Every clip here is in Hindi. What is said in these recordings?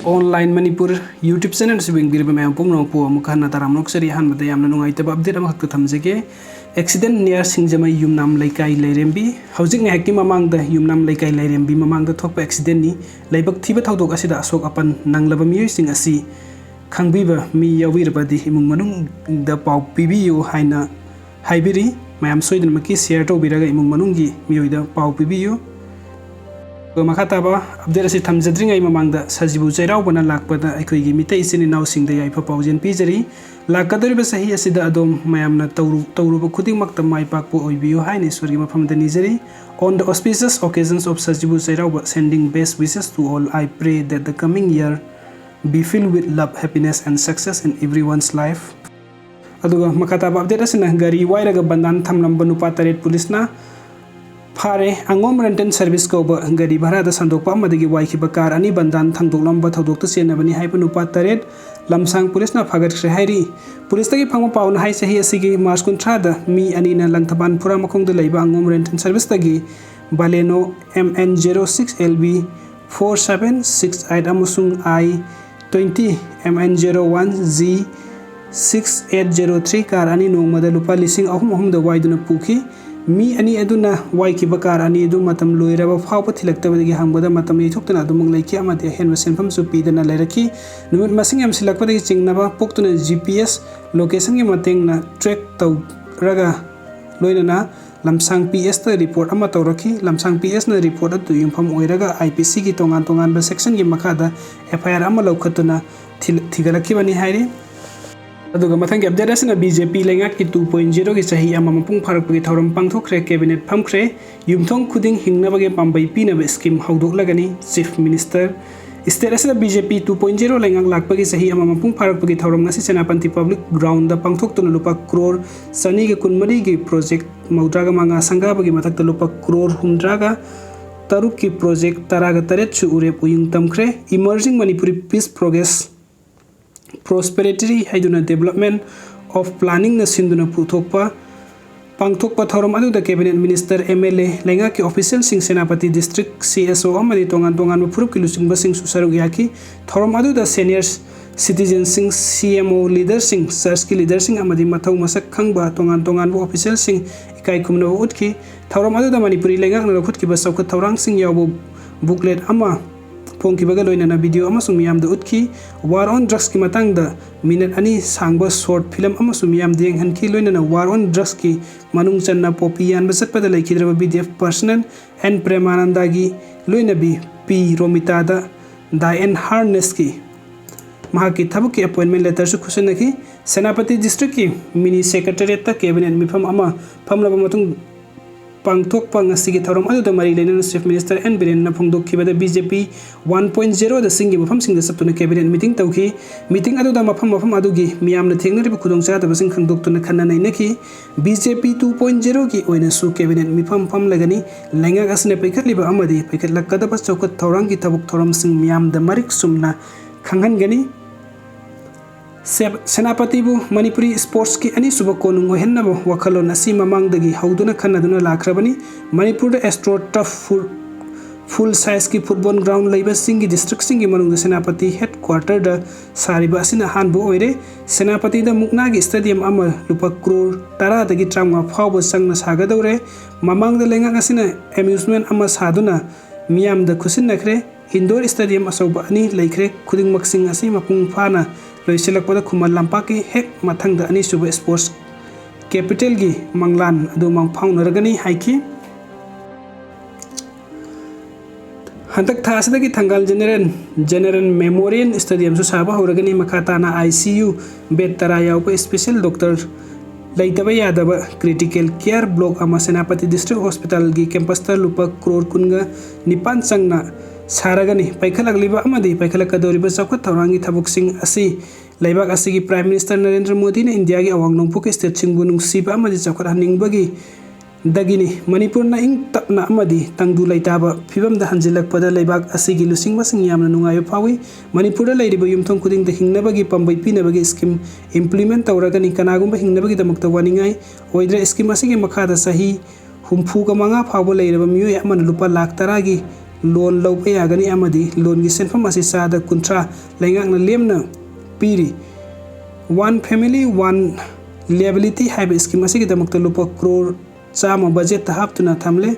ऑनलाइन मणिपुर यूट्यूब चैनल से बिंग मैं पुंगनोपो मुखना तारामनोक सरी हानबदे यामना नुंगाइतब अपडेट अमखक थमजेगे एक्सीडेंट नियर सिंगजमई युमनाम लैकाई लैरेम्बी हौजिक नेहकी ममांगदा युमनाम लैकाई लैरेम्बी ममांगदा थोकपा एक्सीडेंट नि लैबक थीबा थौदोक असिदा अशोक अपन नंगलबा मियोइसिंग असि खंगबीबा मी याविरबदी इमुंग मनुंग द पाउ पिबियो हाइना हाइबिरी मैम सोइदनमकी शेयर तौबिरगा इमुंग मनुंगी मियोइदा पाउ पिबियो मखाताबा अपडेट असी थमजद्रिङै ममांगदा सजिबु चैराउबना लाकपदा अखोइगी मितै इसिनि नाउसिंगदा याइफा पाउजेन पिजरी लाकदरिबा सही असिदा अदोम मयामना तौरुबा खुदिंगमक्ता माइपाकपो ओइबियो हाइना ईश्वरगी मफमदा निजरी on the auspicious occasions of Sajibu Chairauba sending best wishes to all. I pray that the coming year be filled with love, happiness and success in everyone's life. Aduga makataba update asina gari wairaga bandan thamlamba nupa taret pulisna फारे अंगोम रेंटल सर्विस को गरी भाड़ा संदोपी वाईब कार अनी बंदान थांदोलंब थौदोक चेनबनी नुपा तरेट लमसांग पुलिस फागट्रे है पुलिस फंग पाउन है चाही मार्च 30 मी अनी लंथबान फुरा मखोंग Angom rental service Baleno MN06 LB 4768 I-20 MN01 G 6803 car अनी नोंगमदा लुपा लिसिंग अहुम वाइदुना पुखी मी अनी अदुना वाइकिबा कार अनी अदु मतम लोइरबा फावप थिलक्तबदगी हंगबदा मतम येथोक्तना अदुमंग लैखि अमदे हेनबा सेनफम सु पीदना लैरखि नुमित मसिंग यम सिलक्पदगी चिंगनबा पोक्तुना GPS लोकेशन के मतेंगना ट्रैक तौरगा लोइनना लमसांग PS ता रिपोर्ट अमा तौरखि लमसांग PS ना रिपोर्ट अदु युमफम ओइरगा IPC की तोंगान सेक्शन के मखादा FIR अमा लौखतुना थिगलखिबनी हाइरि अदुगा मथंग अपडेट असना BJP लेंगाक की 2.0 की चाही अमा मपुंग फारकपगी थौरम पांगथोखरे कैबिनेट फमखरे युमथोंग खुदिंग हिंगनबगे पांबै पीनब स्कीम हौदोकलगनी चीफ मिनिस्टर स्टेट असना BJP 2.0 लेंगाक लाकपगी चाही अमा मपुंग फारकपगी थौरम ngasi सेनापति पब्लिक ग्राउंड दा पांगथोक्तुना लुपा करोड़ सनी के कुनमरी की प्रोजेक्ट मौद्रागा मांगा संगाबगी मथक्ता लुपा करोड़ हुमद्रागा तरुक की प्रोजेक्ट तरागा तरेत छु उरेप उयुंग तमखरे emerging Manipuri peace progress prosperity haiduna development of planning na sinduna pangthokpa thorom adu da cabinet minister MLA lenga ki official sing senapati district CSO amani tongan furup ki lusing basing susaru yaki thorom adu da seniors citizen sing CMO leader sing search ki leader sing amadi mathau masak khangba tongan bu official sing ikai kumna utki thorom adu da manipuri lenga na khut ki basau ka thorang sing yabu booklet ama फोंकीबगा लोइना वीडियो अमसुम मियामदा उत्खी वार ऑन ड्रग्स की मतंगदा मिनट अनि सांगबा शॉर्ट फिल्म अमसुम मियाम देंग हनखी लोइना वार ऑन ड्रग्स की मनुंग चन्ना पोपी यान बसतपदा लैखिद्रबा BDF पर्सनल एन प्रेमानंदागी लोइना बी पी रोमितादा दायन हार्नेस की महाकी थबक की अपॉइंटमेंट लेटर सु खुसनखी सेनापति डिस्ट्रिक्ट की मिनी सेक्रेटरीट कैबिनेट मिफम अमा फमलबा मतुंग पांगथोक पांगसिगी थौरम अदुदा मरी लेना चीफ मिनिस्टर एन बिरेन ना फोंदोखिबदा BJP 1.0 दा सिंगी मफम सिंग दा सप्तुना कैबिनेट मीटिंग तौखी मीटिंग अदुदा मफम अदुगी मियामना थेंगनरिबा खुदोंचादबा सिंग खंदोक्तुना खन्ना नैनखी BJP 2.0 की ओइना सु कैबिनेट मिफम फम लगनी लैंगा असने पैखतलिबा अमदी पैखतलक्कदबा चौकत थौरंग की तबुक थौरम सिंग मियाम दा मरिक सुमना खंगनगनी सेनापतिबु मणिपुरी स्पोर्ट्स की अनी सुब कोनुंग हेन्नब वखलोन असि ममांगदगी हौदुना खन्नदुना लाखरबनी Manipur astro turf full size की फुटबॉल ग्राउंड लैबा सिंगी डिस्ट्रिक्ट सिंगी मनुंग सेनापति हेडक्वार्टर दा सारिबा असिना हानबु ओइरे सेनापति दा मुकनागी स्टेडियम अमा लुपा करोड़ 10 दगी 35 फावबो संगना सागदौरे ममांग दा लेंगा असिना एम्यूजमेंट अमा सादुना मियाम दा खुसिन नखरे इंडोर स्टेडियम असौबा अनी लैखरे खुदिंग मक्सिंग असि मपुंग फाना लोइसिलकपदा खुमल लंपाकी हेक मथंग दा अनी सुबा स्पोर्ट्स कैपिटल की मंगलान अदु मंग फाउनरगनी हाइकी हंतक थासदगी थंगाल जनरल मेमोरियल स्टेडियम सु साबा होरगनी मखाताना ICU बेड तरा यावबा स्पेशल डॉक्टर लैतबा यादबा क्रिटिकल केयर ब्लॉक अमा सेनापति डिस्ट्रिक्ट हॉस्पिटल की कैंपस ता लुपा करोड़ कुनगा निपान संगना सारगनी पैखलगलिबा अमदी पैखलकदोरिबा चौखत थौरांगी थबुकसिंग असि लैबाक असिगी प्राइम मिनिस्टर नरेंद्र मोदी ने इंडिया की अवांग नोंगपुक स्टेट सिंगबु नुंगसिबा अमदी चौखत हनिंगबगी दगिनी मणिपुर ना इंग तपना अमदी तंगदु लैताबा फिबम दा हंजिलकपदा लैबाक असिगी लुसिंगबा सिंग यामना नुंगायो फावी मणिपुर दा लैरिबा युमथोंग खुदिंग दा हिंगनबगी पंबै पीनबगी स्कीम इंप्लीमेंट तौरगनी कनागुंबा हिंगनबगी दमक्ता वानिंगाई ओइद्रे स्कीम असिगी मखादा सही हुमफुगा मंगा फावबा लैरबा मियोय अमना लुपा लाख 10 की लोन लौबा यागनी अमदी लोन की सेंफम असी चादा 50 लेंगांगना लेमना पीरी वन फैमिली वन लिएबिलिटी हाइब स्कीम असिगी दमकता लुपा करोड़ चामा बजेट हापतुना थमले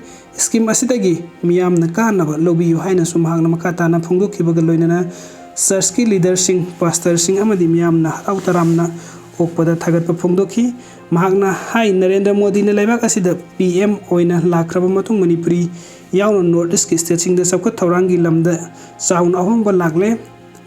स्कीम असिदगी मियामना कानबा लौबियु हाइना सुमहांगना मखाताना फोंदोखिबगा लोइनना चर्च की लीडर सिंह पास्टर सिंह अमदी मियामना हराउ तरामना ओकपदा थागतपा फोंदोखि महागना हाई नरेंद्र मोदी ने लेबाक असिदा पीएम ओइना लाख्रबा मतुंग मणिपुरी यावना नॉर्थ ईस्ट की स्टेटसिंग सबक थौरांगी लमदा चाउन अहोंबा लागले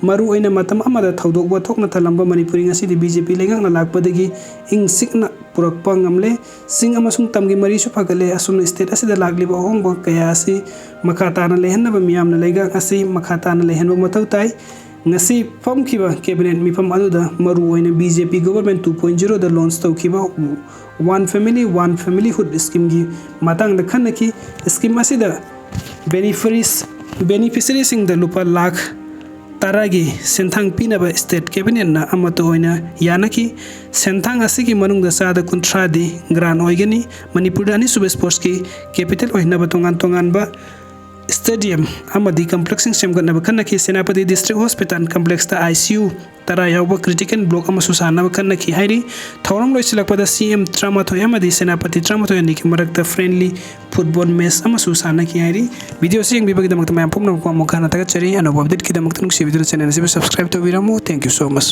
मरु ओइना मतम अमदा थौदोकबा थोकना थलंबा मणिपुरी ngasi बीजेपी लेगांगना लाकपदगी इंग सिकना पुरकपा ngamle sing amasung tamgi mari su phagale asum state asida lagliba ahongba kaya asi makhatana lehenna miyamna lega asi makhatana lehenba mathau tai ngasi famkhiba cabinet mifam aduda maru oina BJP government 2.0 da launch tawkhiba one family hood scheme gi matang da khanaki scheme asida beneficiaries sing da lupa lakh taragi senthang pinaba state cabinet na amato oina yanaki senthang asigi manung da sada kuntra di gran oigani manipur ani sub sports ki capital oina batongan ba stadium amadi complexing semgatna bakhanaki senapati district hospital complex ta ICU tara yawba critical block amasu sana bakhanaki hairi thauram loisilakpada CM tramathoy amadi senapati tramathoy ni marakta friendly football match amasu sana ki hairi video sing bibagi damakta mayam pumna ko mo khana taga chari anubhav dit ki damakta nuksi video channel se subscribe to biramu thank you so much